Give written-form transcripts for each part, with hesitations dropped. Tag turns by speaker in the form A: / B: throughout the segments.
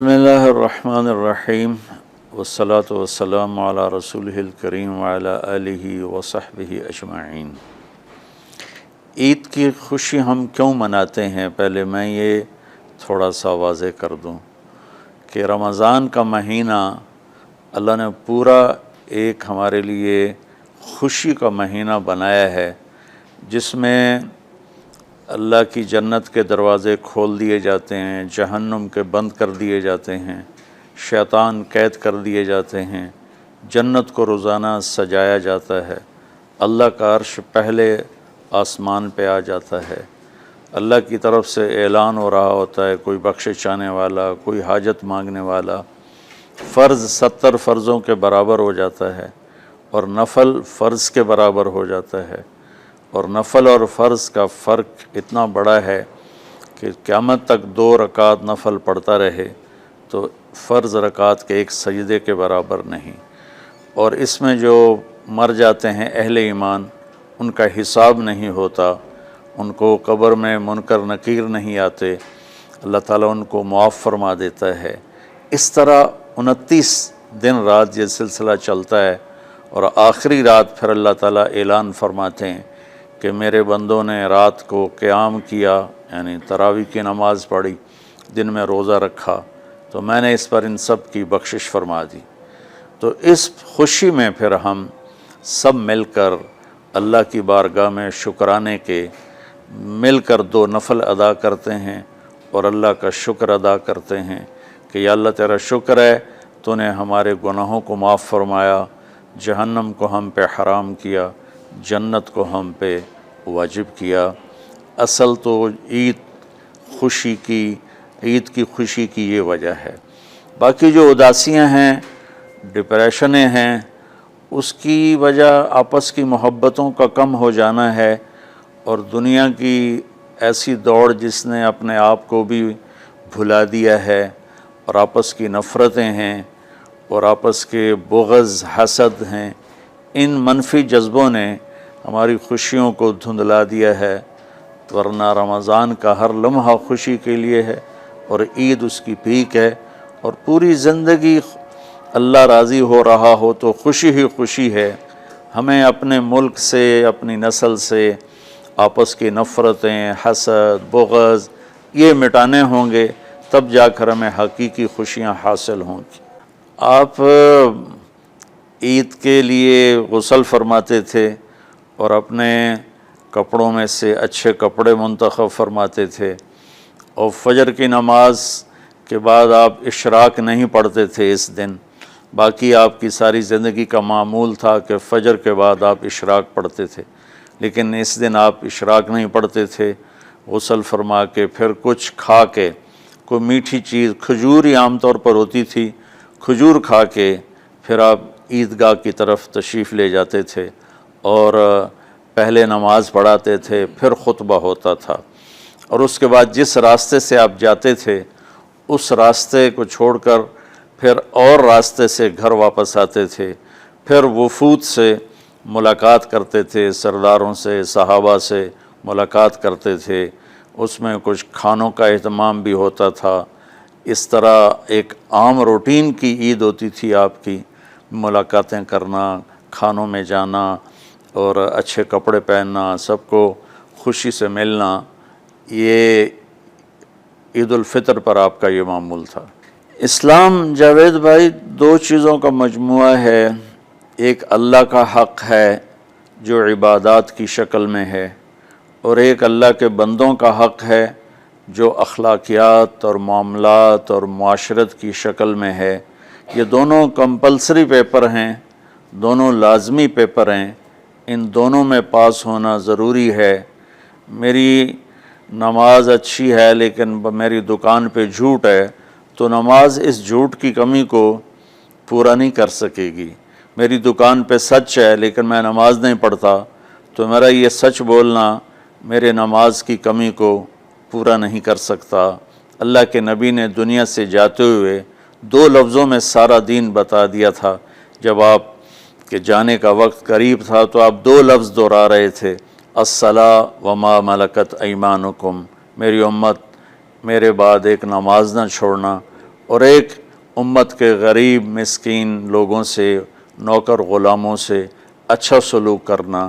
A: بسم اللہ الرحمن الرحیم والصلاة والسلام علی رسولہ الکریم وعلی آلہ وصحبہ اجمعین۔ عید کی خوشی ہم کیوں مناتے ہیں؟ پہلے میں یہ تھوڑا سا واضح کر دوں کہ رمضان کا مہینہ اللہ نے پورا ایک ہمارے لیے خوشی کا مہینہ بنایا ہے، جس میں اللہ کی جنت کے دروازے کھول دیے جاتے ہیں، جہنم کے بند کر دیے جاتے ہیں، شیطان قید کر دیے جاتے ہیں، جنت کو روزانہ سجایا جاتا ہے، اللہ کا عرش پہلے آسمان پہ آ جاتا ہے، اللہ کی طرف سے اعلان ہو رہا ہوتا ہے، کوئی بخشش چاہنے والا، کوئی حاجت مانگنے والا، فرض 70 فرضوں کے برابر ہو جاتا ہے اور نفل فرض کے برابر ہو جاتا ہے، اور نفل اور فرض کا فرق اتنا بڑا ہے کہ قیامت تک 2 رکعت نفل پڑھتا رہے تو فرض رکعت کے ایک سجدے کے برابر نہیں۔ اور اس میں جو مر جاتے ہیں اہل ایمان، ان کا حساب نہیں ہوتا، ان کو قبر میں منکر نکیر نہیں آتے، اللہ تعالیٰ ان کو معاف فرما دیتا ہے۔ اس طرح 29 دن رات یہ سلسلہ چلتا ہے، اور آخری رات پھر اللہ تعالیٰ اعلان فرماتے ہیں کہ میرے بندوں نے رات کو قیام کیا، یعنی تراویح کی نماز پڑھی، دن میں روزہ رکھا، تو میں نے اس پر ان سب کی بخشش فرما دی۔ تو اس خوشی میں پھر ہم سب مل کر اللہ کی بارگاہ میں شکرانے کے مل کر 2 نفل ادا کرتے ہیں اور اللہ کا شکر ادا کرتے ہیں کہ یا اللہ تیرا شکر ہے، تو نے ہمارے گناہوں کو معاف فرمایا، جہنم کو ہم پہ حرام کیا، جنت کو ہم پہ واجب کیا۔ اصل تو عید کی خوشی کی یہ وجہ ہے۔ باقی جو اداسیاں ہیں، ڈپریشنیں ہیں، اس کی وجہ آپس کی محبتوں کا کم ہو جانا ہے، اور دنیا کی ایسی دوڑ جس نے اپنے آپ کو بھی بھلا دیا ہے، اور آپس کی نفرتیں ہیں، اور آپس کے بغض حسد ہیں، ان منفی جذبوں نے ہماری خوشیوں کو دھندلا دیا ہے، ورنہ رمضان کا ہر لمحہ خوشی کے لیے ہے، اور عید اس کی پیک ہے، اور پوری زندگی اللہ راضی ہو رہا ہو تو خوشی ہی خوشی ہے۔ ہمیں اپنے ملک سے، اپنی نسل سے آپس کی نفرتیں، حسد، بغض یہ مٹانے ہوں گے، تب جا کر ہمیں حقیقی خوشیاں حاصل ہوں گی۔ آپ عید کے لیے غسل فرماتے تھے اور اپنے کپڑوں میں سے اچھے کپڑے منتخب فرماتے تھے، اور فجر کی نماز کے بعد آپ اشراق نہیں پڑھتے تھے اس دن۔ باقی آپ کی ساری زندگی کا معمول تھا کہ فجر کے بعد آپ اشراق پڑھتے تھے، لیکن اس دن آپ اشراق نہیں پڑھتے تھے۔ غسل فرما کے پھر کچھ کھا کے، کوئی میٹھی چیز، کھجور ہی عام طور پر ہوتی تھی، کھجور کھا کے پھر آپ عیدگاہ کی طرف تشریف لے جاتے تھے، اور پہلے نماز پڑھاتے تھے، پھر خطبہ ہوتا تھا، اور اس کے بعد جس راستے سے آپ جاتے تھے اس راستے کو چھوڑ کر پھر اور راستے سے گھر واپس آتے تھے، پھر وفود سے ملاقات کرتے تھے، سرداروں سے، صحابہ سے ملاقات کرتے تھے، اس میں کچھ کھانوں کا اہتمام بھی ہوتا تھا۔ اس طرح ایک عام روٹین کی عید ہوتی تھی آپ کی، ملاقاتیں کرنا، کھانوں میں جانا، اور اچھے کپڑے پہننا، سب کو خوشی سے ملنا۔ یہ عید الفطر پر آپ کا یہ معمول تھا۔ اسلام جاوید بھائی 2 چیزوں کا مجموعہ ہے، ایک اللہ کا حق ہے جو عبادات کی شکل میں ہے، اور ایک اللہ کے بندوں کا حق ہے جو اخلاقیات اور معاملات اور معاشرت کی شکل میں ہے۔ یہ دونوں کمپلسری پیپر ہیں، دونوں لازمی پیپر ہیں، ان دونوں میں پاس ہونا ضروری ہے۔ میری نماز اچھی ہے لیکن میری دکان پہ جھوٹ ہے، تو نماز اس جھوٹ کی کمی کو پورا نہیں کر سکے گی۔ میری دکان پہ سچ ہے لیکن میں نماز نہیں پڑھتا، تو میرا یہ سچ بولنا میرے نماز کی کمی کو پورا نہیں کر سکتا۔ اللہ کے نبی نے دنیا سے جاتے ہوئے 2 لفظوں میں سارا دین بتا دیا تھا۔ جب آپ کے جانے کا وقت قریب تھا تو آپ 2 لفظ دہرا رہے تھے، الصلاۃ وما ملکت ایمانکم، میری امت میرے بعد ایک نماز نہ چھوڑنا، اور ایک امت کے غریب مسکین لوگوں سے، نوکر غلاموں سے اچھا سلوک کرنا،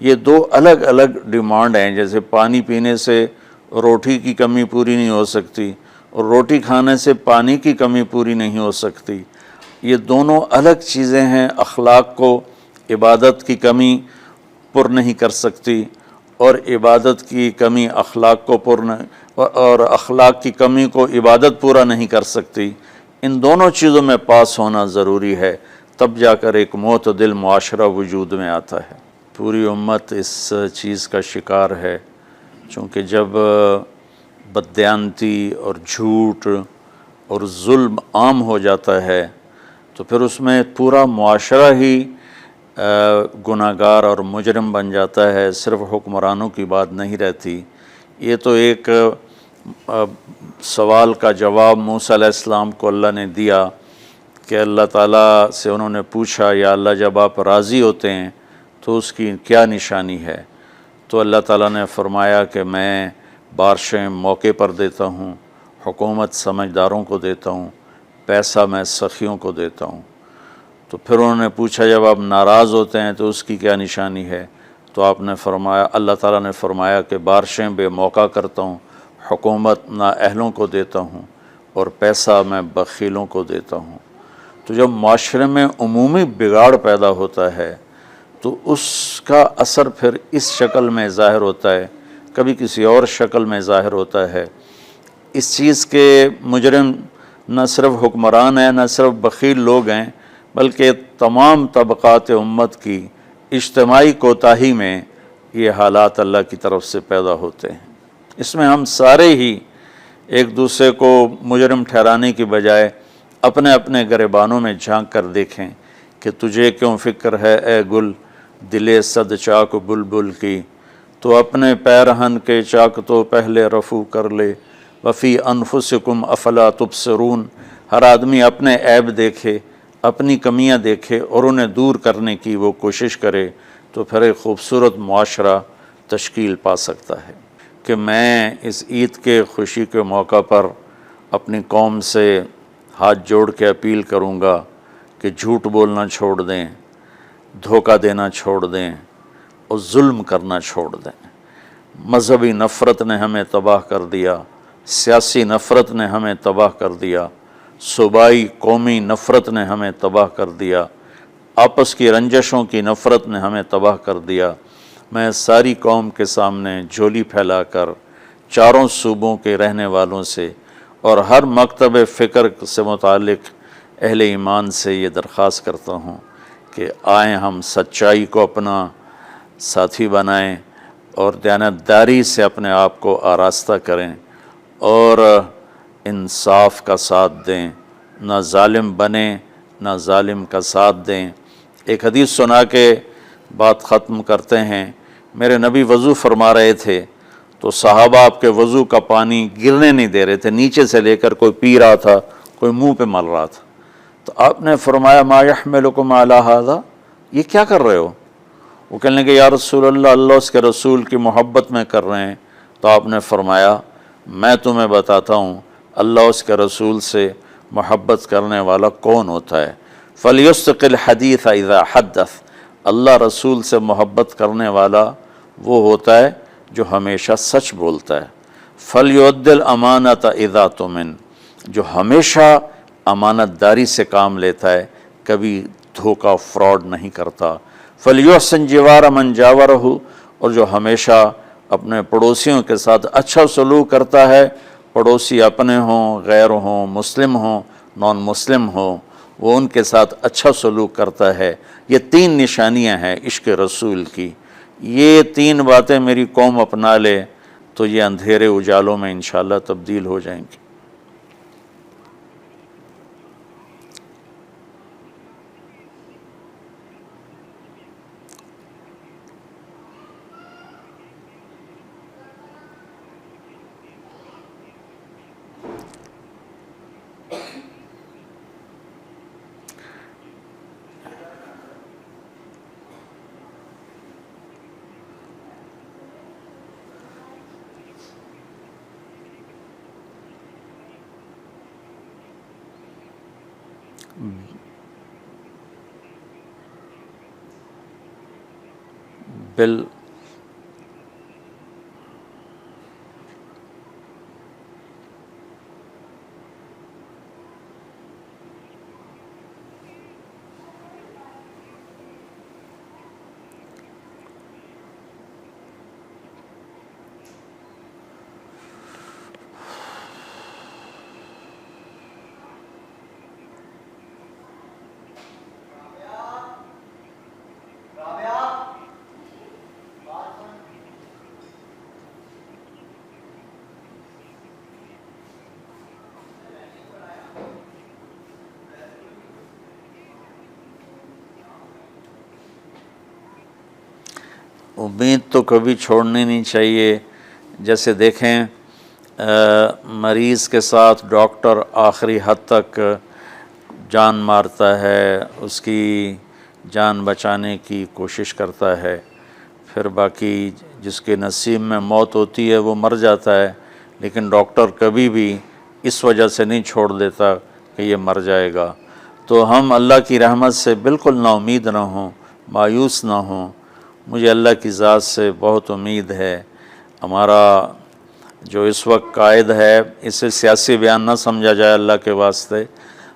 A: یہ دو الگ الگ ڈیمانڈ ہیں۔ جیسے پانی پینے سے روٹی کی کمی پوری نہیں ہو سکتی اور روٹی کھانے سے پانی کی کمی پوری نہیں ہو سکتی، یہ دونوں الگ چیزیں ہیں۔ اخلاق کو عبادت کی کمی پر نہیں کر سکتی، اور عبادت کی کمی اخلاق کو اور اخلاق کی کمی کو عبادت پورا نہیں کر سکتی۔ ان دونوں چیزوں میں پاس ہونا ضروری ہے، تب جا کر ایک معتدل معاشرہ وجود میں آتا ہے۔ پوری امت اس چیز کا شکار ہے، چونکہ جب بددیانتی اور جھوٹ اور ظلم عام ہو جاتا ہے تو پھر اس میں پورا معاشرہ ہی گناہ گار اور مجرم بن جاتا ہے، صرف حکمرانوں کی بات نہیں رہتی۔ یہ تو ایک سوال کا جواب موسیٰ علیہ السلام کو اللہ نے دیا کہ اللہ تعالیٰ سے انہوں نے پوچھا، یا اللہ جب آپ راضی ہوتے ہیں تو اس کی کیا نشانی ہے؟ تو اللہ تعالیٰ نے فرمایا کہ میں بارشیں موقع پر دیتا ہوں، حکومت سمجھداروں کو دیتا ہوں، پیسہ میں سخیوں کو دیتا ہوں۔ تو پھر انہوں نے پوچھا جب آپ ناراض ہوتے ہیں تو اس کی کیا نشانی ہے؟ تو آپ نے فرمایا، اللہ تعالیٰ نے فرمایا کہ بارشیں بے موقع کرتا ہوں، حکومت نااہلوں کو دیتا ہوں، اور پیسہ میں بخیلوں کو دیتا ہوں۔ تو جب معاشرے میں عمومی بگاڑ پیدا ہوتا ہے تو اس کا اثر پھر اس شکل میں ظاہر ہوتا ہے، کبھی کسی اور شکل میں ظاہر ہوتا ہے۔ اس چیز کے مجرم نہ صرف حکمران ہیں، نہ صرف بخیل لوگ ہیں، بلکہ تمام طبقات امت کی اجتماعی کوتاہی میں یہ حالات اللہ کی طرف سے پیدا ہوتے ہیں۔ اس میں ہم سارے ہی ایک دوسرے کو مجرم ٹھہرانے کی بجائے اپنے اپنے گریبانوں میں جھانک کر دیکھیں کہ تجھے کیوں فکر ہے اے گل، دلے صد چاک بلبل کی، تو اپنے پیرہن کے چاک تو پہلے رفو کر لے، وفی انفسکم افلا تبصرون۔ ہر آدمی اپنے عیب دیکھے، اپنی کمیاں دیکھے اور انہیں دور کرنے کی وہ کوشش کرے، تو پھر ایک خوبصورت معاشرہ تشکیل پا سکتا ہے۔ کہ میں اس عید کے خوشی کے موقع پر اپنی قوم سے ہاتھ جوڑ کے اپیل کروں گا کہ جھوٹ بولنا چھوڑ دیں، دھوکہ دینا چھوڑ دیں اور ظلم کرنا چھوڑ دیں۔ مذہبی نفرت نے ہمیں تباہ کر دیا، سیاسی نفرت نے ہمیں تباہ کر دیا، صوبائی قومی نفرت نے ہمیں تباہ کر دیا، آپس کی رنجشوں کی نفرت نے ہمیں تباہ کر دیا۔ میں ساری قوم کے سامنے جھولی پھیلا کر چاروں صوبوں کے رہنے والوں سے اور ہر مکتب فکر سے متعلق اہل ایمان سے یہ درخواست کرتا ہوں کہ آئیں ہم سچائی کو اپنا ساتھی بنائیں اور دیانتداری سے اپنے آپ کو آراستہ کریں اور انصاف کا ساتھ دیں، نہ ظالم بنیں نہ ظالم کا ساتھ دیں۔ ایک حدیث سنا کے بات ختم کرتے ہیں۔ میرے نبی وضو فرما رہے تھے تو صحابہ آپ کے وضو کا پانی گرنے نہیں دے رہے تھے، نیچے سے لے کر کوئی پی رہا تھا، کوئی منہ پہ مل رہا تھا۔ تو آپ نے فرمایا ما یحملکم علی ھذا، یہ کیا کر رہے ہو؟ وہ کہنے لگے یا رسول اللہ، اللہ اس کے رسول کی محبت میں کر رہے ہیں۔ تو آپ نے فرمایا میں تمہیں بتاتا ہوں اللہ اس کے رسول سے محبت کرنے والا کون ہوتا ہے۔ فَلْيُسْتِقِ الْحَدِيثَ اِذَا حَدَّثَ، اللہ رسول سے محبت کرنے والا وہ ہوتا ہے جو ہمیشہ سچ بولتا ہے۔ فَلْيُؤَدِّ الْأَمَانَةَ اِذَا تُؤْمِنَ، جو ہمیشہ امانت داری سے کام لیتا ہے، کبھی دھوکہ فراڈ نہیں کرتا۔ فَلْيُحْسِنْ جِوَارَ مَنْ جَاوَرَهُ، اور جو ہمیشہ اپنے پڑوسیوں کے ساتھ اچھا سلوک کرتا ہے، پڑوسی اپنے ہوں، غیر ہوں، مسلم ہوں، نان مسلم ہوں، وہ ان کے ساتھ اچھا سلوک کرتا ہے۔ یہ تین نشانیاں ہیں عشق رسول کی۔ یہ تین باتیں میری قوم اپنا لے تو یہ اندھیرے اجالوں میں انشاءاللہ تبدیل ہو جائیں گی۔ بل امید تو کبھی چھوڑنی نہیں چاہیے. جیسے دیکھیں مریض کے ساتھ ڈاکٹر آخری حد تک جان مارتا ہے، اس کی جان بچانے کی کوشش کرتا ہے، پھر باقی جس کے نصیب میں موت ہوتی ہے وہ مر جاتا ہے، لیکن ڈاکٹر کبھی بھی اس وجہ سے نہیں چھوڑ دیتا کہ یہ مر جائے گا. تو ہم اللہ کی رحمت سے بالکل نا امید نہ ہوں، مایوس نہ ہوں. مجھے اللہ کی ذات سے بہت امید ہے. ہمارا جو اس وقت قائد ہے، اسے سیاسی بیان نہ سمجھا جائے اللہ کے واسطے.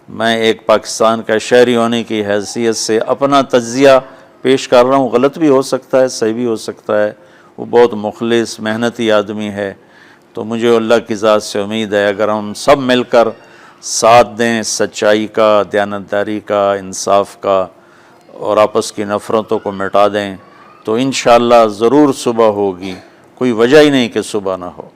A: میں ایک پاکستان کا شہری ہونے کی حیثیت سے اپنا تجزیہ پیش کر رہا ہوں. غلط بھی ہو سکتا ہے، صحیح بھی ہو سکتا ہے. وہ بہت مخلص محنتی آدمی ہے. تو مجھے اللہ کی ذات سے امید ہے اگر ہم سب مل کر ساتھ دیں سچائی کا، دیانتداری کا، انصاف کا، اور آپس کی نفرتوں کو مٹا دیں، تو انشاءاللہ ضرور صبح ہوگی. کوئی وجہ ہی نہیں کہ صبح نہ ہو.